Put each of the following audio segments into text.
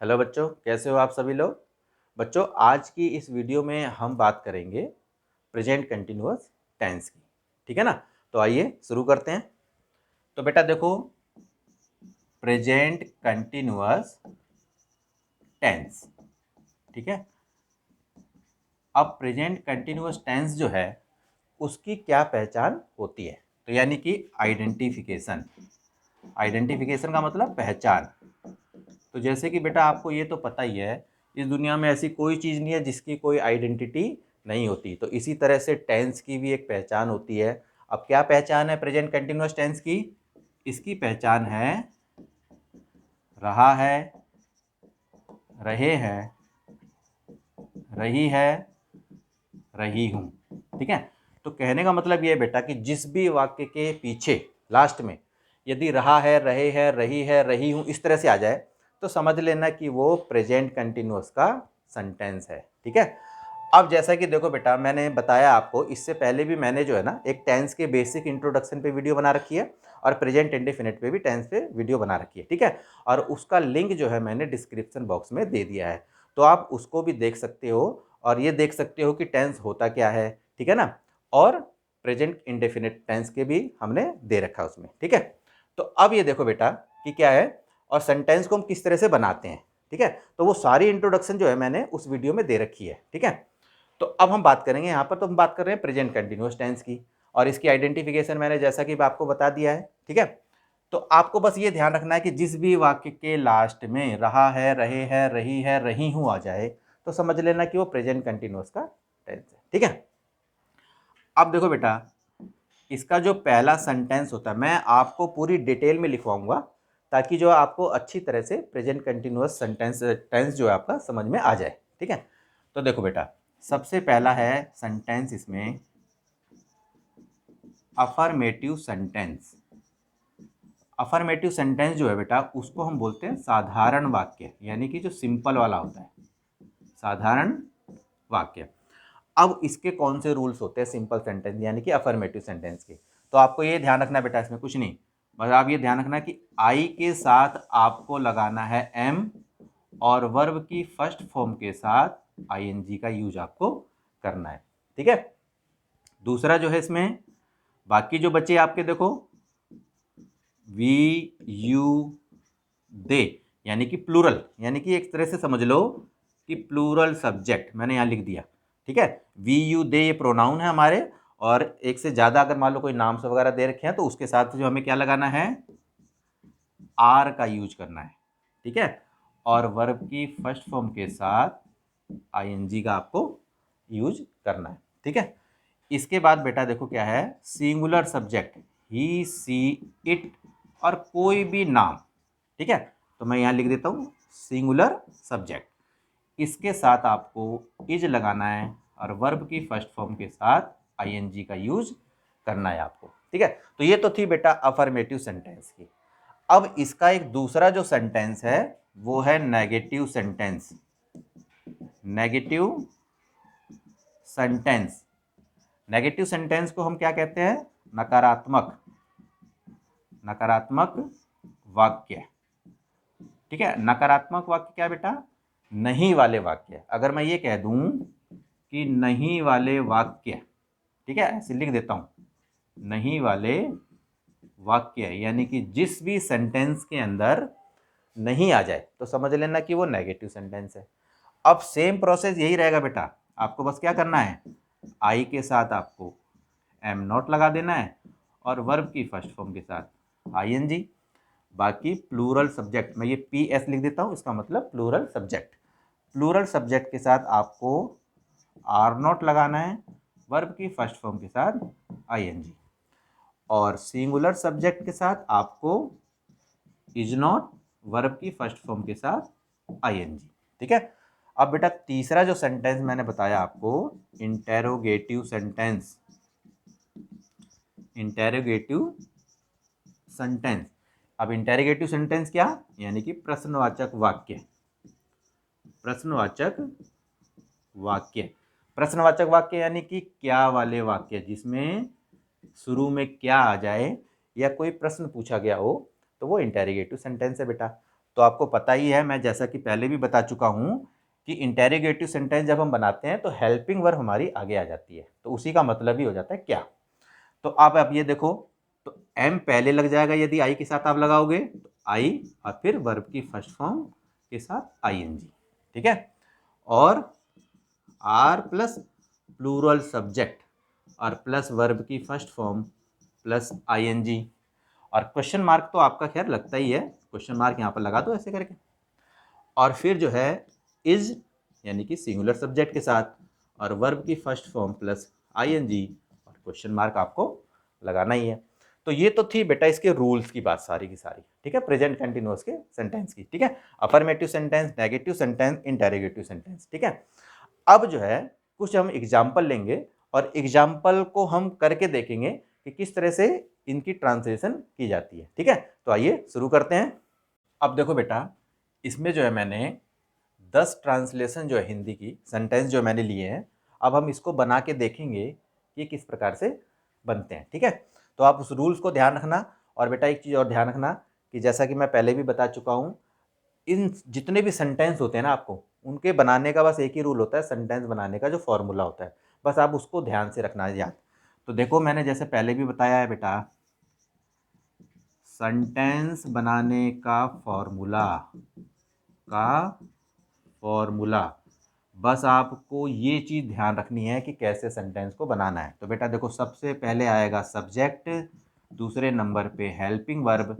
Hello बच्चों, कैसे हो आप सभी लोग। बच्चों, आज की इस वीडियो में हम बात करेंगे प्रेजेंट कंटिन्यूअस टेंस की। ठीक है ना। तो आइए शुरू करते हैं। तो बेटा देखो, प्रेजेंट कंटिन्यूअस टेंस। ठीक है। अब प्रेजेंट कंटिन्यूअस टेंस जो है उसकी क्या पहचान होती है, तो यानी कि आइडेंटिफिकेशन। आइडेंटिफिकेशन का मतलब पहचान। तो जैसे कि बेटा आपको ये तो पता ही है, इस दुनिया में ऐसी कोई चीज़ नहीं है जिसकी कोई आइडेंटिटी नहीं होती। तो इसी तरह से टेंस की भी एक पहचान होती है। अब क्या पहचान है प्रेजेंट कंटिन्यूअस टेंस की? इसकी पहचान है रहा है, रहे हैं, रही है, रही हूँ। ठीक है। तो कहने का मतलब ये है बेटा कि जिस भी वाक्य के पीछे लास्ट में यदि रहा है, रहे हैं, रही है, रही हूँ इस तरह से आ जाए तो समझ लेना कि वो प्रेजेंट कंटिन्यूअस का सेंटेंस है। ठीक है। अब जैसा कि देखो बेटा, मैंने बताया आपको, इससे पहले भी मैंने जो है ना एक टेंस के बेसिक इंट्रोडक्शन पे वीडियो बना रखी है और प्रेजेंट इंडेफिनिट पे भी टेंस पे वीडियो बना रखी है। ठीक है। और उसका लिंक जो है मैंने डिस्क्रिप्शन बॉक्स में दे दिया है, तो आप उसको भी देख सकते हो और ये देख सकते हो कि टेंस होता क्या है। ठीक है ना। और प्रेजेंट इंडेफिनिट टेंस के भी हमने दे रखा है उसमें। ठीक है। तो अब ये देखो बेटा कि क्या है और सेंटेंस को हम किस तरह से बनाते हैं। ठीक है। तो वो सारी इंट्रोडक्शन जो है मैंने उस वीडियो में दे रखी है। ठीक है। तो अब हम बात करेंगे यहाँ पर, तो हम बात कर रहे हैं प्रेजेंट कंटिन्यूअस टेंस की और इसकी आइडेंटिफिकेशन मैंने जैसा कि आपको बता दिया है। ठीक है। तो आपको बस ये ध्यान रखना है कि जिस भी वाक्य के लास्ट में रहा है, रहे हैं, रही है, रही हूँ आ जाए तो समझ लेना कि वो प्रेजेंट कंटिन्यूअस का टेंस है। ठीक है। अब देखो बेटा, इसका जो पहला सेंटेंस होता है मैं आपको पूरी डिटेल में लिखवाऊंगा ताकि जो आपको अच्छी तरह से प्रेजेंट कंटिन्यूअस सेंटेंस टेंस जो है आपका समझ में आ जाए। ठीक है। तो देखो बेटा, सबसे पहला है सेंटेंस इसमें अफर्मेटिव सेंटेंस। अफर्मेटिव सेंटेंस जो है बेटा उसको हम बोलते हैं साधारण वाक्य, यानी कि जो सिंपल वाला होता है, साधारण वाक्य। अब इसके कौन से रूल्स होते हैं सिंपल सेंटेंस यानी कि अफर्मेटिव सेंटेंस के? तो आपको ये ध्यान रखना बेटा, इसमें कुछ नहीं, बस आप ये ध्यान रखना कि आई के साथ आपको लगाना है एम और वर्ब की फर्स्ट फॉर्म के साथ आईएनजी का यूज आपको करना है। ठीक है। दूसरा जो है इसमें बाकी जो बच्चे आपके देखो, वी, यू, दे, यानी कि प्लूरल, यानी कि एक तरह से समझ लो कि प्लूरल सब्जेक्ट मैंने यहाँ लिख दिया। ठीक है। वी, यू, दे ये प्रोनाउन है हमारे, और एक से ज़्यादा अगर मान लो कोई नाम वगैरह दे रखे हैं तो उसके साथ जो हमें क्या लगाना है, आर का यूज करना है। ठीक है। और वर्ब की फर्स्ट फॉर्म के साथ आईएनजी का आपको यूज करना है। ठीक है। इसके बाद बेटा देखो क्या है, singular subject, he, she, it और कोई भी नाम। ठीक है। तो मैं यहाँ लिख देता हूँ सिंगुलर सब्जेक्ट, इसके साथ आपको इज लगाना है और वर्ब की फर्स्ट फॉर्म के साथ आईएनजी का यूज करना है आपको। ठीक है। तो ये तो थी बेटा अफर्मेटिव सेंटेंस की। अब इसका एक दूसरा जो सेंटेंस है वो है negative sentence. Negative sentence, negative sentence को हम क्या कहते हैं, नकारात्मक, नकारात्मक वाक्य। ठीक है। नकारात्मक वाक्य क्या बेटा, नहीं वाले वाक्य। अगर मैं ये कह दूं कि नहीं वाले वाक्य, ठीक है, ऐसे लिख देता हूं, नहीं वाले वाक्य, यानी कि जिस भी सेंटेंस के अंदर नहीं आ जाए तो समझ लेना कि वो नेगेटिव सेंटेंस है। अब सेम प्रोसेस यही रहेगा बेटा, आपको बस क्या करना है, आई के साथ आपको एम नॉट लगा देना है और वर्ब की फर्स्ट फॉर्म के साथ आईएनजी। बाकी प्लूरल सब्जेक्ट, मैं ये पी एस लिख देता हूँ, इसका मतलब प्लूरल सब्जेक्ट। प्लूरल सब्जेक्ट के साथ आपको आर नॉट लगाना है, वर्ब की फर्स्ट फॉर्म के साथ आईएनजी। और सिंगुलर सब्जेक्ट के साथ आपको इज नॉट, वर्ब की फर्स्ट फॉर्म के साथ आईएनजी। ठीक है। अब बेटा तीसरा जो सेंटेंस मैंने बताया आपको, इंटेरोगेटिव सेंटेंस। इंटेरोगेटिव सेंटेंस, अब इंटेरोगेटिव सेंटेंस क्या, यानी कि प्रश्नवाचक वाक्य। प्रश्नवाचक वाक्य, प्रश्नवाचक वाक्य यानी कि क्या वाले वाक्य, जिसमें शुरू में क्या आ जाए या कोई प्रश्न पूछा गया हो, तो वो इंटेरोगेटिव सेंटेंस है बेटा। तो आपको पता ही है, मैं जैसा कि पहले भी बता चुका हूँ कि इंटेरोगेटिव सेंटेंस जब हम बनाते हैं तो हेल्पिंग वर्ब हमारी आगे आ जाती है, तो उसी का मतलब ही हो जाता है क्या। तो आप ये देखो, तो एम पहले लग जाएगा यदि आई के साथ आप लगाओगे, तो आई और फिर वर्ब की फर्स्ट फॉर्म के साथ आईएनजी, ठीक है। और आर प्लस प्लूरल सब्जेक्ट और प्लस वर्ब की फर्स्ट फॉर्म प्लस आईएनजी, और क्वेश्चन मार्क तो आपका खैर लगता ही है, क्वेश्चन मार्क यहाँ पर लगा दो ऐसे करके। और फिर जो है इज यानी कि सिंगुलर सब्जेक्ट के साथ और वर्ब की फर्स्ट फॉर्म प्लस आईएनजी और क्वेश्चन मार्क आपको लगाना ही है। तो ये तो थी बेटा इसके रूल्स की बात सारी की सारी, ठीक है, प्रेजेंट कंटिन्यूअस के सेंटेंस की, ठीक है। Affirmative sentence, negative sentence, interrogative sentence, ठीक है। अब जो है कुछ हम एग्जाम्पल लेंगे और एग्जाम्पल को हम करके देखेंगे कि किस तरह से इनकी ट्रांसलेशन की जाती है, ठीक है। तो आइए शुरू करते हैं। अब देखो बेटा, इसमें जो है मैंने 10 ट्रांसलेशन जो है हिंदी की सेंटेंस जो मैंने लिए हैं, अब हम इसको बना के देखेंगे कि किस प्रकार से बनते हैं, ठीक है। तो आप उस रूल्स को ध्यान रखना। और बेटा एक चीज़ और ध्यान रखना कि जैसा कि मैं पहले भी बता चुका हूँ, इन जितने भी सेंटेंस होते हैं ना, आपको उनके बनाने का बस एक ही रूल होता है, सेंटेंस बनाने का जो फॉर्मूला होता है, बस आप उसको ध्यान से रखना है याद। तो देखो मैंने जैसे पहले भी बताया है बेटा, सेंटेंस बनाने का फॉर्मूला बस आपको ये चीज़ ध्यान रखनी है कि कैसे सेंटेंस को बनाना है। तो बेटा देखो, सबसे पहले आएगा सब्जेक्ट, दूसरे नंबर पे हेल्पिंग वर्ब,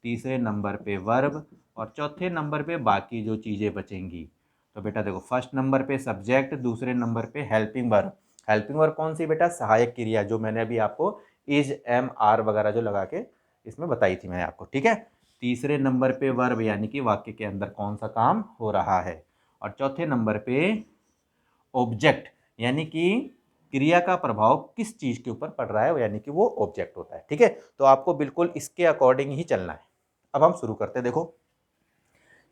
तीसरे नंबर पे वर्ब और चौथे नंबर पे बाकी जो चीज़ें बचेंगी। तो बेटा देखो, फर्स्ट नंबर पे सब्जेक्ट, दूसरे नंबर पे हेल्पिंग वर्ब। हेल्पिंग वर्ब कौन सी बेटा? सहायक क्रिया, जो मैंने अभी आपको इज, एम, आर वगैरह जो लगा के इसमें बताई थी मैंने आपको, ठीक है। तीसरे नंबर पे वर्ब यानी कि वाक्य के अंदर कौन सा काम हो रहा है, और चौथे नंबर पे ऑब्जेक्ट यानी कि क्रिया का प्रभाव किस चीज के ऊपर पड़ रहा है, यानी कि वो ऑब्जेक्ट होता है, ठीक है। तो आपको बिल्कुल इसके अकॉर्डिंग ही चलना है। अब हम शुरू करते हैं। देखो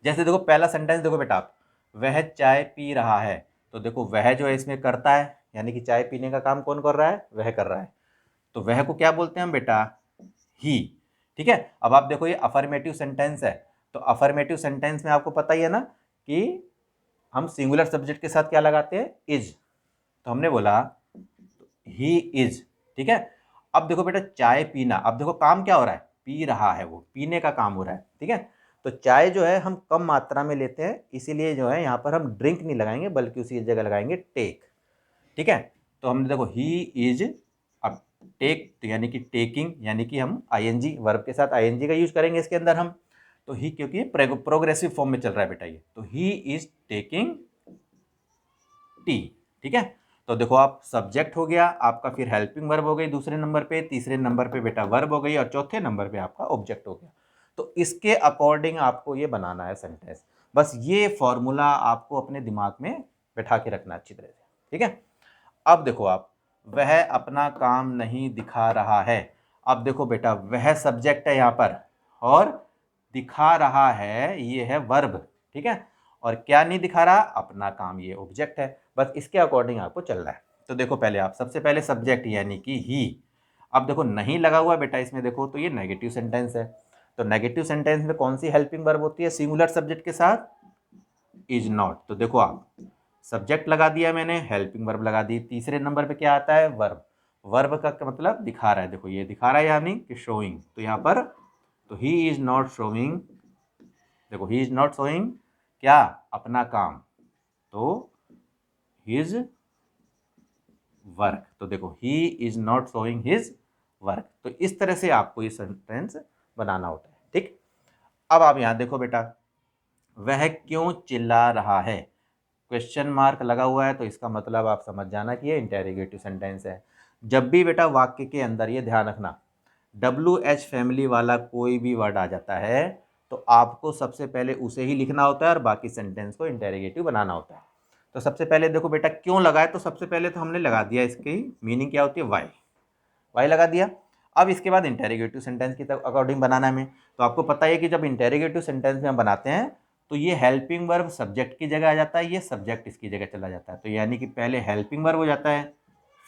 जैसे देखो पहला सेंटेंस देखो बेटा, आप वह चाय पी रहा है, तो देखो वह जो है इसमें करता है, यानी कि चाय पीने का काम कौन कर रहा है? वह कर रहा है। तो वह को क्या बोलते हैं हम बेटा? ही, ठीक है। अब आप देखो ये अफर्मेटिव सेंटेंस है, तो अफर्मेटिव सेंटेंस में आपको पता ही है ना कि हम सिंगुलर सब्जेक्ट के साथ क्या लगाते हैं? इज। तो हमने बोला ही इज, ठीक है। अब देखो बेटा चाय पीना, अब देखो काम क्या हो रहा है? पी रहा है, वो पीने का काम हो रहा है, ठीक है। तो चाय जो है हम कम मात्रा में लेते हैं, इसीलिए जो है यहाँ पर हम ड्रिंक नहीं लगाएंगे बल्कि उसी जगह लगाएंगे टेक, ठीक है। तो हमने देखो ही इज, अब टेक तो यानी कि टेकिंग, यानी कि हम आईएनजी वर्ब के साथ आईएनजी का यूज करेंगे इसके अंदर हम। तो ही क्योंकि प्रोग्रेसिव फॉर्म में चल रहा है बेटा ये, तो ही इज टेकिंग टी, ठीक है। तो देखो आप सब्जेक्ट हो गया आपका, फिर हेल्पिंग वर्ब हो गई दूसरे नंबर पे, तीसरे नंबर पे बेटा वर्ब हो गई और चौथे नंबर पे आपका ऑब्जेक्ट हो गया। तो इसके अकॉर्डिंग आपको ये बनाना है सेंटेंस। बस ये फॉर्मूला आपको अपने दिमाग में बैठा के रखना अच्छी तरह से, ठीक है। अब देखो आप, वह अपना काम नहीं दिखा रहा है। अब देखो बेटा वह सब्जेक्ट है यहाँ पर और दिखा रहा है ये है वर्ब, ठीक है। और क्या नहीं दिखा रहा? अपना काम, ये ऑब्जेक्ट है। बस इसके अकॉर्डिंग आपको चलना है। तो देखो पहले आप सबसे पहले सब्जेक्ट यानी कि ही। अब देखो नहीं लगा हुआ बेटा इसमें, देखो तो ये नेगेटिव सेंटेंस है। तो नेगेटिव सेंटेंस में कौन सी हेल्पिंग वर्ब होती है सिंगुलर सब्जेक्ट के साथ? Is not. तो देखो आप सब्जेक्ट लगा दिया मैंने, हेल्पिंग वर्ब लगा दी, तीसरे नंबर पे क्या आता है? वर्ब। वर्ब का मतलब दिखा रहा है, देखो ये दिखा रहा है यानी कि शोइंग। तो यहाँ पर तो ही इज नॉट शोइंग, देखो ही इज नॉट शोइंग क्या? अपना काम। तो हिज वर्क। तो देखो he is not showing his work. तो इस तरह से आपको ये सेंटेंस बनाना होता है, ठीक। अब आप यहां देखो बेटा, वह क्यों चिल्ला रहा है? क्वेश्चन मार्क लगा हुआ है, तो इसका मतलब आप समझ जाना कि ये इंटेरोगेटिव सेंटेंस है। जब भी बेटा वाक्य के अंदर ये ध्यान रखना, WH फैमिली वाला कोई भी वर्ड आ जाता है तो आपको सबसे पहले उसे ही लिखना होता है और बाकी सेंटेंस को इंटेरोगेटिव बनाना होता है। तो सबसे पहले देखो बेटा क्यों लगाए, तो सबसे पहले तो हमने लगा दिया, इसकी मीनिंग क्या होती है? वाई। वाई लगा दिया। अब इसके बाद इंटेरोगेटिव सेंटेंस की अकॉर्डिंग बनाना है हमें। तो आपको पता है कि जब इंटेरोगेटिव सेंटेंस में हम बनाते हैं तो ये हेल्पिंग वर्ब सब्जेक्ट की जगह आ जाता है, ये सब्जेक्ट इसकी जगह चला जाता है। तो यानी कि पहले हेल्पिंग वर्ब हो जाता है,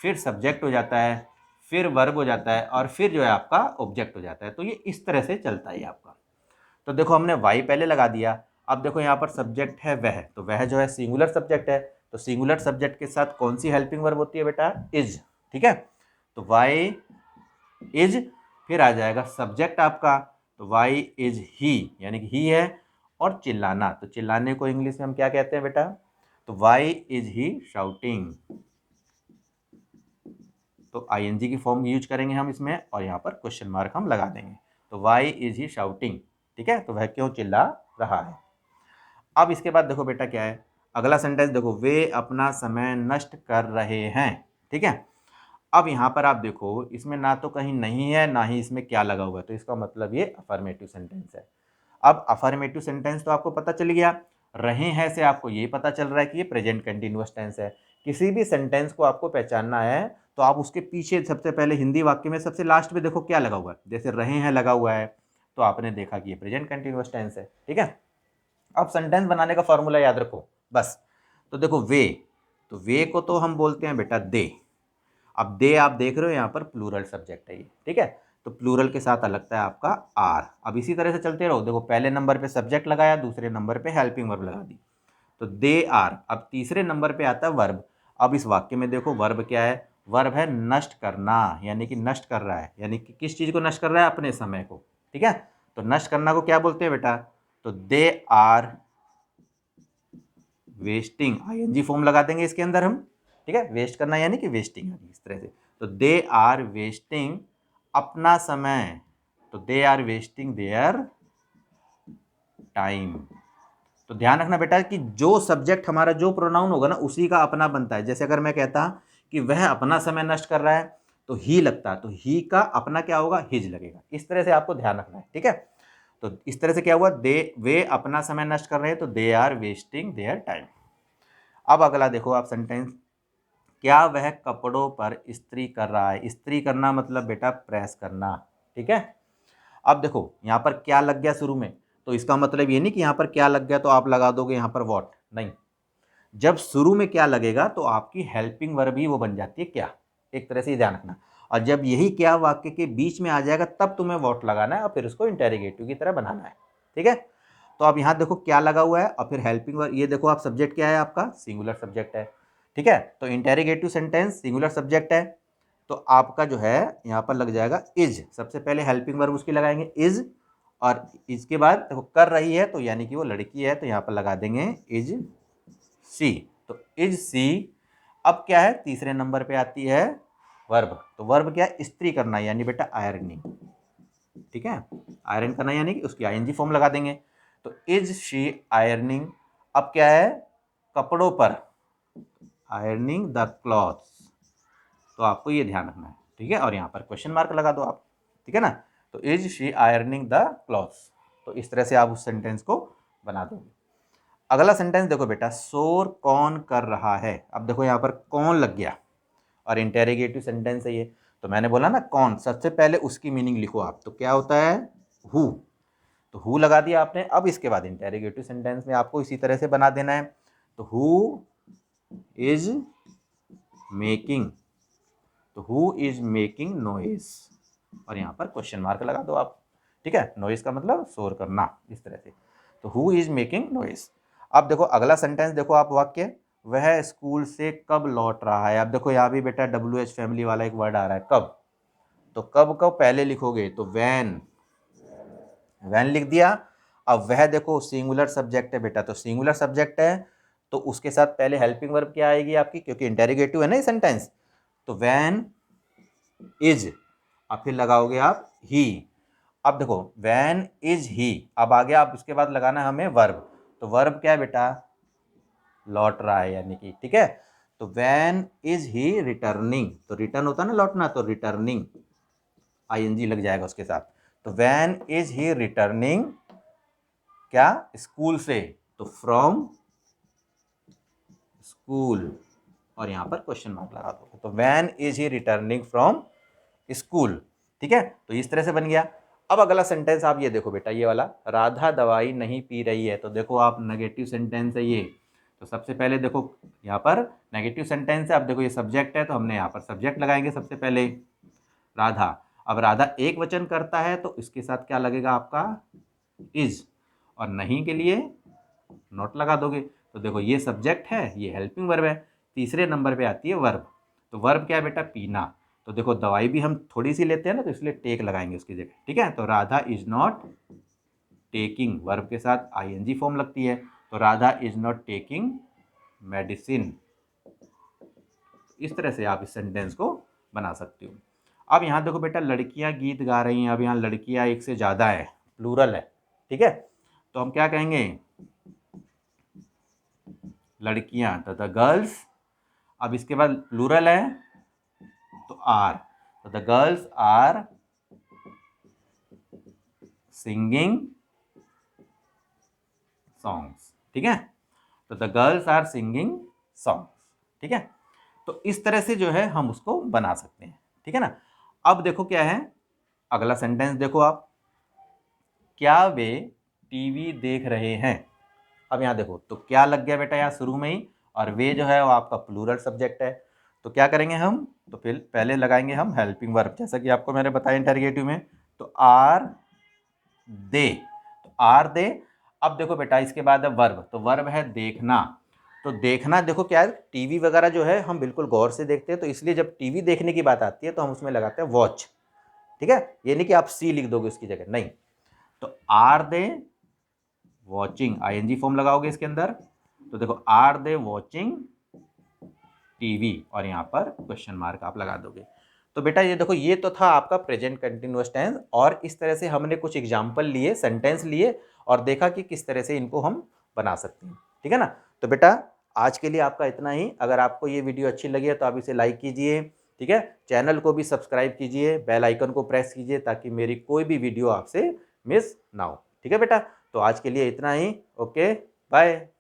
फिर सब्जेक्ट हो जाता है, फिर वर्ब हो जाता है और फिर जो है आपका ऑब्जेक्ट हो जाता है। तो ये इस तरह से चलता है आपका। तो देखो हमने वाई पहले लगा दिया। अब देखो यहाँ पर सब्जेक्ट है वह, तो वह जो है सिंगुलर सब्जेक्ट है, तो सिंगुलर सब्जेक्ट के साथ कौन सी हेल्पिंग वर्ब होती है बेटा? इज। ठीक है, तो वाई इज, फिर आ जाएगा सब्जेक्ट आपका, तो वाई इज ही, यानी कि ही है, और चिल्लाना, तो चिल्लाने को इंग्लिश में हम क्या कहते हैं बेटा? तो वाई इज ही शाउटिंग, तो आईएनजी की फॉर्म यूज करेंगे हम इसमें, और यहाँ पर क्वेश्चन मार्क हम लगा देंगे। तो वाई इज ही शाउटिंग, ठीक है, तो वह क्यों चिल्ला रहा है। अब इसके बाद देखो बेटा क्या है, अगला सेंटेंस देखो, वे अपना समय नष्ट कर रहे हैं। ठीक है, अब यहाँ पर आप देखो, इसमें ना तो कहीं नहीं है, ना ही इसमें क्या लगा हुआ है, तो इसका मतलब ये अफर्मेटिव सेंटेंस है। अब अफर्मेटिव सेंटेंस तो आपको पता चल गया, रहे हैं से आपको ये पता चल रहा है कि ये प्रेजेंट कंटिन्यूअस टेंस है। किसी भी सेंटेंस को आपको पहचानना है तो आप उसके पीछे सबसे पहले हिंदी वाक्य में सबसे लास्ट में देखो क्या लगा हुआ है, जैसे रहे हैं लगा हुआ है, तो आपने देखा कि ये प्रेजेंट कंटिन्यूअस टेंस है। ठीक है, अब सेंटेंस बनाने का फॉर्मूला याद रखो बस। तो देखो वे, तो वे को तो हम बोलते हैं बेटा दे। अब दे आप देख रहे हो यहाँ पर प्लूरल सब्जेक्ट है ये। ठीक है, तो प्लूरल के साथ लगता है आपका आर। अब इसी तरह से चलते रहो, देखो पहले नंबर पे सब्जेक्ट लगाया, दूसरे नंबर पे हेल्पिंग वर्ब लगा दी, तो दे आर। अब तीसरे नंबर पे आता है वर्ब। अब इस वाक्य में देखो वर्ब क्या है, वर्ब है नष्ट करना, यानी कि नष्ट कर रहा है, यानी कि किस चीज़ को नष्ट कर रहा है? अपने समय को। ठीक है, तो नष्ट करना को क्या बोलते हैं बेटा? तो they are wasting, I N G form लगा देंगे इसके अंदर हम। ठीक है, वेस्ट करना यानी कि वेस्टिंग, इस तरह से। तो दे आर वेस्टिंग अपना समय, तो they are wasting their time. तो ध्यान रखना बेटा कि जो सब्जेक्ट हमारा जो प्रोनाउन होगा ना उसी का अपना बनता है। जैसे अगर मैं कहता कि वह अपना समय नष्ट कर रहा है तो ही लगता है, तो ही का अपना क्या होगा? हिज लगेगा। इस तरह से आपको ध्यान रखना है। ठीक है, तो इस तरह से क्या हुआ, दे वे अपना समय नष्ट कर रहे हैं, तो they are wasting their time. अब अगला देखो आप सेंटेंस, क्या वह कपड़ों पर इस्त्री कर रहा है? इस्त्री करना मतलब बेटा प्रेस करना। ठीक है, अब देखो यहाँ पर क्या लग गया शुरू में, तो इसका मतलब ये नहीं कि यहाँ पर क्या लग गया तो आप लगा दोगे यहाँ पर वॉट, नहीं। जब शुरू में क्या लगेगा तो आपकी हेल्पिंग वर्ब ही वो बन जाती है क्या, एक तरह से ध्यान रखना। और जब यही क्या वाक्य के बीच में आ जाएगा तब तुम्हें वॉट लगाना है और फिर उसको इंटेरोगेटिव की तरह बनाना है। ठीक है, तो अब यहाँ देखो क्या लगा हुआ है और फिर हेल्पिंग वर्ब, ये देखो आप सब्जेक्ट क्या है आपका? सिंगुलर सब्जेक्ट है। ठीक है, तो इंटेरोगेटिव सेंटेंस सिंगुलर सब्जेक्ट है, तो आपका जो है यहाँ पर लग जाएगा इज। सबसे पहले हेल्पिंग वर्ब उसकी लगाएंगे इज, और इसके बाद देखो कर रही है तो यानी कि वो लड़की है, तो यहाँ पर लगा देंगे इज सी, तो इज सी। अब क्या है, तीसरे नंबर पे आती है वर्ब, तो वर्ब क्या है? इस्त्री करना, यानी बेटा आयरनिंग। ठीक है, आयरन करना यानी कि उसकी आईएनजी फॉर्म लगा देंगे, तो इज शी आयरनिंग। अब क्या है? कपड़ों पर, आयरनिंग द क्लॉथ्स, तो आपको ये ध्यान रखना है। ठीक है, और यहाँ पर क्वेश्चन मार्क लगा दो आप। ठीक है ना, तो is she ironing the clothes, तो इस तरह से आप उस सेंटेंस को बना दोगे। अगला सेंटेंस देखो बेटा, शोर कौन कर रहा है? अब देखो यहाँ पर कौन लग गया और इंटेरोगेटिव सेंटेंस है ये, तो मैंने बोला ना कौन, सबसे पहले उसकी मीनिंग लिखो आप, तो क्या होता है? हु, तो हु लगा दिया आपने। अब इसके बाद इंटेरोगेटिव सेंटेंस में आपको इसी तरह से बना देना है, तो हु इज मेकिंग, तो हु इज मेकिंग नॉइज, और यहाँ पर क्वेश्चन मार्क लगा दो आप। ठीक है, नॉइज का मतलब शोर करना, इस तरह से, तो हु इज मेकिंग नॉइज। अब देखो अगला सेंटेंस देखो आप वाक्य, वह स्कूल से कब लौट रहा है? अब देखो यहाँ भी बेटा WH फैमिली वाला एक वर्ड आ रहा है, कब, तो कब को पहले लिखोगे तो वैन, वैन लिख दिया। अब वह देखो सिंगुलर सब्जेक्ट है बेटा, तो सिंगुलर सब्जेक्ट है तो उसके साथ पहले हेल्पिंग वर्ब क्या आएगी आपकी, क्योंकि इंटेरोगेटिव है ना ये सेंटेंस, तो वैन इज, अब फिर लगाओगे आप ही। अब देखो वैन इज ही, अब आगे आप उसके बाद लगाना है हमें वर्ब, तो वर्ब क्या है बेटा? लौट रहा है, यानी कि। ठीक है, तो वैन इज ही रिटर्निंग, तो रिटर्न होता है ना लौटना, तो रिटर्निंग आईएनजी लग जाएगा उसके साथ, तो वैन इज ही रिटर्निंग क्या? स्कूल से, तो फ्रॉम स्कूल, और यहाँ पर क्वेश्चन मार्क लगा दो, तो when is he returning from school. ठीक है, तो इस तरह से बन गया। अब अगला सेंटेंस आप ये देखो बेटा, ये वाला, राधा दवाई नहीं पी रही है, तो देखो आप नेगेटिव सेंटेंस है ये, तो सबसे पहले देखो यहाँ पर नेगेटिव सेंटेंस है। अब देखो ये सब्जेक्ट है तो हमने यहाँ पर सब्जेक्ट लगाएंगे सबसे पहले, राधा। अब राधा एक वचन करता है तो इसके साथ क्या लगेगा आपका? इज, और नहीं के लिए नॉट लगा दोगे। तो देखो ये सब्जेक्ट है, ये हेल्पिंग वर्ब है। तीसरे नंबर पे आती है वर्ब। तो वर्ब क्या है बेटा? पीना। तो देखो दवाई भी हम थोड़ी सी लेते हैं ना, तो इसलिए टेक लगाएंगे उसकी जगह, ठीक है। तो Radha is not taking, verb के साथ आईएनजी फॉर्म लगती है, तो Radha is not taking medicine. इस तरह से आप इस सेंटेंस को बना सकते हो। अब यहाँ देखो बेटा, लड़कियां गीत गा रही हैं। अब यहाँ लड़कियां एक से ज़्यादा है, प्लूरल है, ठीक है। तो हम क्या कहेंगे? लड़कियां, तो द गर्ल्स। अब इसके बाद प्लूरल है तो आर, तो the girls are singing songs, ठीक है। तो the girls are singing songs, ठीक है। तो इस तरह से जो है हम उसको बना सकते हैं, ठीक है ना। अब देखो क्या है अगला सेंटेंस, देखो आप, क्या वे टीवी देख रहे हैं। अब यहाँ देखो, तो क्या लग गया बेटा यहाँ शुरू में ही, और वे जो है वो आपका प्लूरल सब्जेक्ट है। तो क्या करेंगे हम? तो फिर पहले लगाएंगे हम हेल्पिंग वर्ब, जैसा कि आपको मैंने बताया इंटरगेटिव में। तो आर दे, तो आर दे। अब देखो बेटा इसके बाद है वर्ब, तो वर्ब है देखना। तो देखना देखो क्या है, टीवी वगैरह जो है हम बिल्कुल गौर से देखते हैं, तो इसलिए जब टीवी देखने की बात आती है तो हम उसमें लगाते हैं वॉच, ठीक है। ये नहीं कि आप सी लिख दोगे उसकी जगह, नहीं। तो are they watching, ING form लगाओगे इसके अंदर। तो देखो आर दे वॉचिंग टीवी, और यहाँ पर क्वेश्चन मार्क आप लगा दोगे। तो बेटा ये देखो, ये तो था आपका प्रेजेंट कंटिन्यूअस टेंस, और इस तरह से हमने कुछ एग्जाम्पल लिए, सेंटेंस लिए, और देखा कि किस तरह से इनको हम बना सकते हैं, ठीक है ना। तो बेटा आज के लिए आपका इतना ही। अगर आपको ये वीडियो अच्छी लगी है तो आप इसे लाइक कीजिए, ठीक है। चैनल को भी सब्सक्राइब कीजिए, बेल आइकन को प्रेस कीजिए, ताकि मेरी कोई भी वीडियो आपसे मिस ना हो, ठीक है बेटा। तो आज के लिए इतना ही, ओके, बाय।